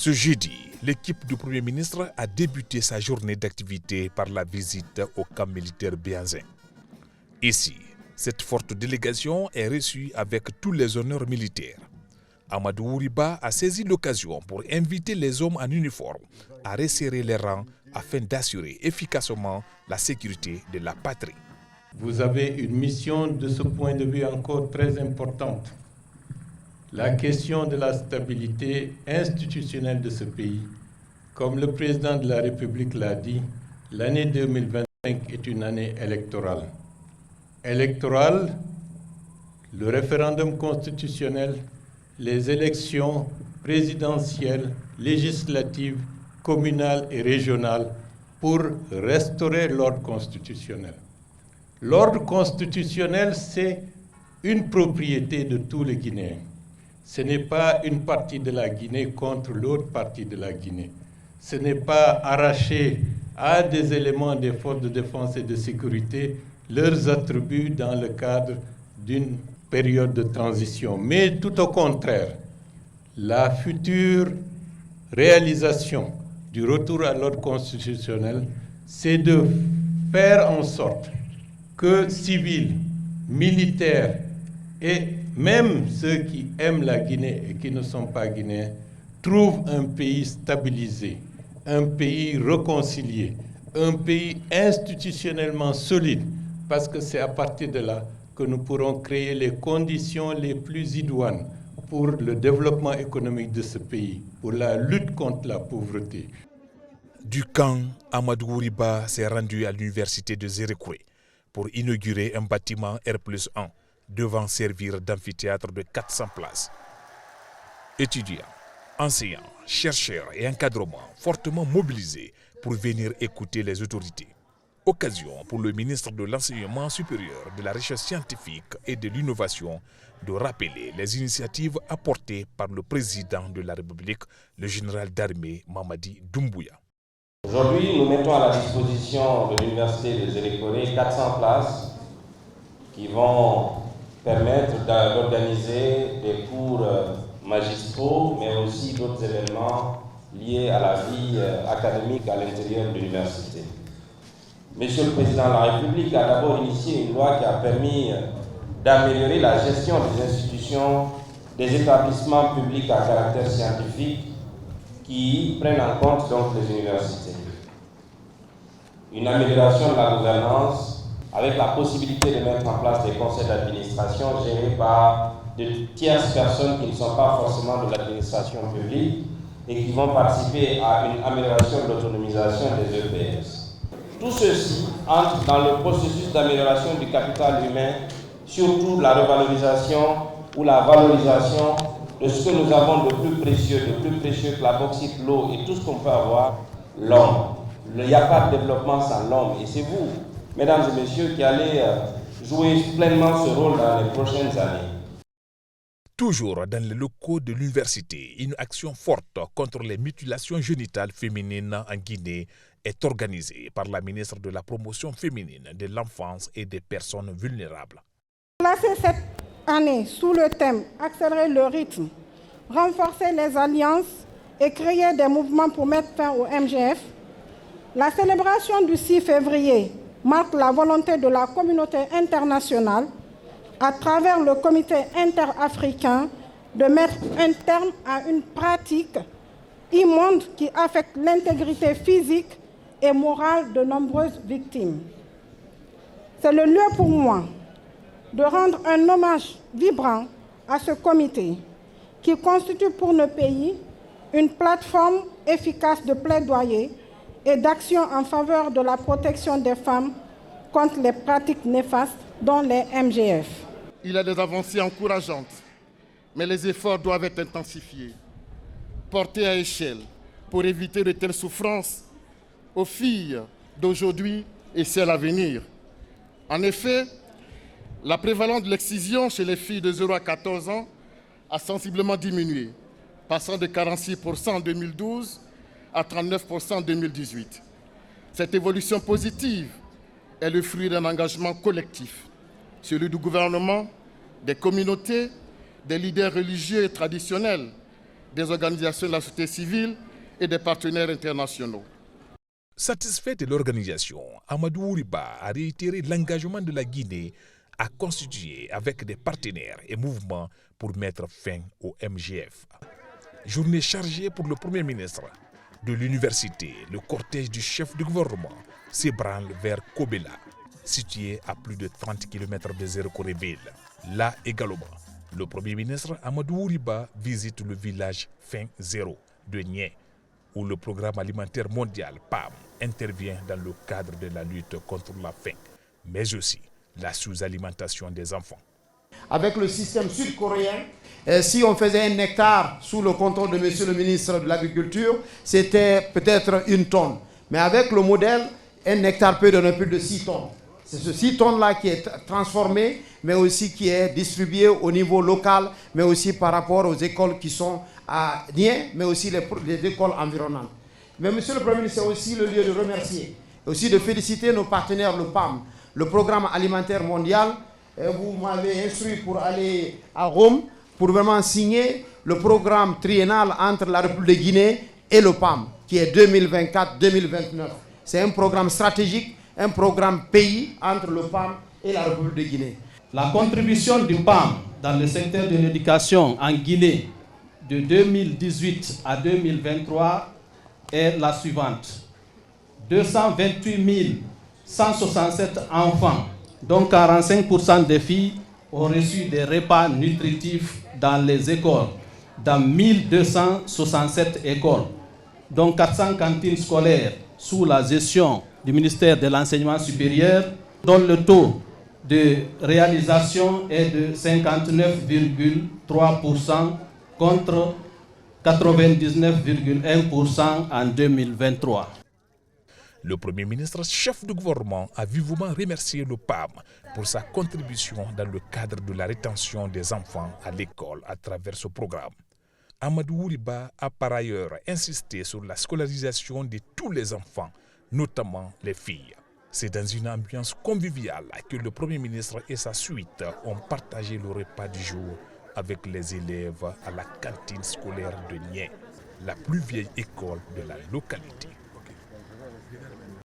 Ce jeudi, l'équipe du Premier ministre a débuté sa journée d'activité par la visite au camp militaire Bianzin. Ici, cette forte délégation est reçue avec tous les honneurs militaires. Amadou Ouriba a saisi l'occasion pour inviter les hommes en uniforme à resserrer les rangs afin d'assurer efficacement la sécurité de la patrie. Vous avez une mission de ce point de vue encore très importante. La question de la stabilité institutionnelle de ce pays. Comme le président de la République l'a dit, l'année 2025 est une année électorale. Électorale, le référendum constitutionnel, les élections présidentielles, législatives, communales et régionales pour restaurer l'ordre constitutionnel. L'ordre constitutionnel, c'est une propriété de tous les Guinéens. Ce n'est pas une partie de la Guinée contre l'autre partie de la Guinée. Ce n'est pas arracher à des éléments des forces de défense et de sécurité leurs attributs dans le cadre d'une période de transition. Mais tout au contraire, la future réalisation du retour à l'ordre constitutionnel, c'est de faire en sorte que civils, militaires et même ceux qui aiment la Guinée et qui ne sont pas guinéens trouvent un pays stabilisé, un pays réconcilié, un pays institutionnellement solide, parce que c'est à partir de là que nous pourrons créer les conditions les plus idoines pour le développement économique de ce pays, pour la lutte contre la pauvreté. Du camp, Amadou Ouriba s'est rendu à l'université de Zérékoué pour inaugurer un bâtiment R+1 devant servir d'amphithéâtre de 400 places. Étudiants, enseignants, chercheurs et encadrement fortement mobilisés pour venir écouter les autorités. Occasion pour le ministre de l'Enseignement supérieur, de la Recherche scientifique et de l'innovation de rappeler les initiatives apportées par le président de la République, le général d'armée Mamadi Doumbouya. Aujourd'hui, nous mettons à la disposition de l'université de Zérékoué 400 places qui vont permettre d'organiser des cours magistraux, mais aussi d'autres événements liés à la vie académique à l'intérieur de l'université. Monsieur le Président de la République a d'abord initié une loi qui a permis d'améliorer la gestion des institutions, des établissements publics à caractère scientifique qui prennent en compte donc les universités. Une amélioration de la gouvernance avec la possibilité de mettre en place des conseils d'administration gérés par de tierces personnes qui ne sont pas forcément de l'administration publique et qui vont participer à une amélioration de l'autonomisation des EPS. Tout ceci entre dans le processus d'amélioration du capital humain, surtout la revalorisation ou la valorisation de ce que nous avons de plus précieux que la bauxite, l'eau et tout ce qu'on peut avoir, l'homme. Il n'y a pas de développement sans l'homme. Et c'est vous, mesdames et messieurs, qui allez jouer pleinement ce rôle dans les prochaines années. Toujours dans les locaux de l'université, une action forte contre les mutilations génitales féminines en Guinée est organisée par la ministre de la Promotion féminine, de l'enfance et des personnes vulnérables. Placé cette année sous le thème « Accélérer le rythme, renforcer les alliances et créer des mouvements pour mettre fin au MGF », la célébration du 6 février marque la volonté de la communauté internationale à travers le comité interafricain de mettre un terme à une pratique immonde qui affecte l'intégrité physique et morale de nombreuses victimes. C'est le lieu pour moi de rendre un hommage vibrant à ce comité qui constitue pour nos pays une plateforme efficace de plaidoyer et d'action en faveur de la protection des femmes contre les pratiques néfastes dont les MGF. Il y a des avancées encourageantes, mais les efforts doivent être intensifiés, portés à échelle pour éviter de telles souffrances aux filles d'aujourd'hui et celles à venir. En effet, la prévalence de l'excision chez les filles de 0 à 14 ans a sensiblement diminué, passant de 46% en 2012 à 39% en 2018. Cette évolution positive est le fruit d'un engagement collectif, celui du gouvernement, des communautés, des leaders religieux et traditionnels, des organisations de la société civile et des partenaires internationaux. Satisfait de l'organisation, Amadou Ouriba a réitéré l'engagement de la Guinée à constituer avec des partenaires et mouvements pour mettre fin au MGF. Journée chargée pour le Premier ministre. De l'université, le cortège du chef du gouvernement s'ébranle vers Kobela, situé à plus de 30 km de Zérekoré-Ville. Là également, le Premier ministre Amadou Ouriba visite le village Faim Zéro de Nié, où le programme alimentaire mondial PAM intervient dans le cadre de la lutte contre la faim, mais aussi la sous-alimentation des enfants. Avec le système sud-coréen, si on faisait 1 hectare sous le contrôle de monsieur le ministre de l'Agriculture, c'était peut-être 1 tonne. Mais avec le modèle, 1 hectare peut donner plus de 6 tonnes. C'est ce 6 tonnes-là qui est transformé, mais aussi qui est distribué au niveau local, mais aussi par rapport aux écoles qui sont à Nié, mais aussi les écoles environnantes. Mais monsieur le Premier ministre, c'est aussi le lieu de remercier, aussi de féliciter nos partenaires, le PAM, le Programme alimentaire mondial. Vous m'avez instruit pour aller à Rome, pour vraiment signer le programme triennal entre la République de Guinée et le PAM, qui est 2024-2029. C'est un programme stratégique, un programme pays entre le PAM et la République de Guinée. La contribution du PAM dans le secteur de l'éducation en Guinée de 2018 à 2023 est la suivante. 228 167 enfants, dont 45% des filles, ont reçu des repas nutritifs dans les écoles, dans 1267 écoles, dont 400 cantines scolaires sous la gestion du ministère de l'Enseignement supérieur, dont le taux de réalisation est de 59,3% contre 99,1% en 2023. Le Premier ministre, chef du gouvernement, a vivement remercié le PAM pour sa contribution dans le cadre de la rétention des enfants à l'école à travers ce programme. Amadou Ouriba a par ailleurs insisté sur la scolarisation de tous les enfants, notamment les filles. C'est dans une ambiance conviviale que le Premier ministre et sa suite ont partagé le repas du jour avec les élèves à la cantine scolaire de Nié, la plus vieille école de la localité.